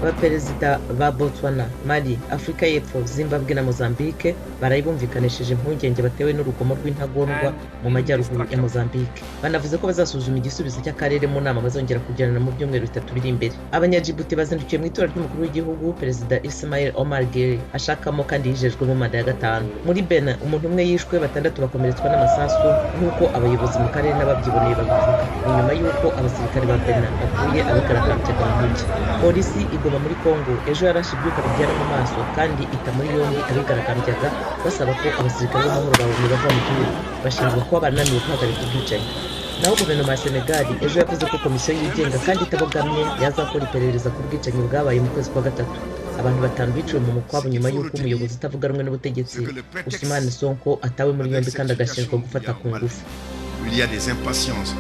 abaperezida ba Botswana, Mali, Afurika y'Epfo, Zimbabwe na Mozambique barayibumvikanishije impungenge batewe n'urugomo rw'intagondwa mu majyaruguru ya Mozambique. Banavuze ko bazasuzuma igisubizo cy'akarere mu nama bazongera kugirana mu byumweru 3 biri imbere. Abanyajibuti bazindukiye mu itora ry'umukuru w'igihugu, Perezida Ismail Omar Guelleh ashakamo kandi yijejwe mu manda ya 5. Muri Benin, umuntu umwe yishwe, 6 bakomeretswa n'amasasu nk'uko abayobozi mu karere n'ababyiboneye babivuga. Nyuma y'uko abasirikare ba Benin bakuye abigaragambyaga mu mujyi. Polisi igoma muri Congo ejo yarashe ibyuka bibyara mu maso kandi ita muri yombi abigaragambyaga basaba ko abasirikare b'amahoro babonye bava mu gihugu, bashinjwa kuba bananiwe guhagarika ubwicanyi. Naho guverinoma ya Senegal ejo yavuze ko komisiyo yigenga kandi itabogamye yazakora iperereza ku bwicanyi bwabaye mu kwezi kwa 3. Abantu 5 biciwe mu mukwabo nyuma y'uko umuyobozi utavuga rumwe n'ubutegetsi Ousmane Sonko atawe muri yombi kandi agashinjwa gufata ku ngufu. Il y a des impatiences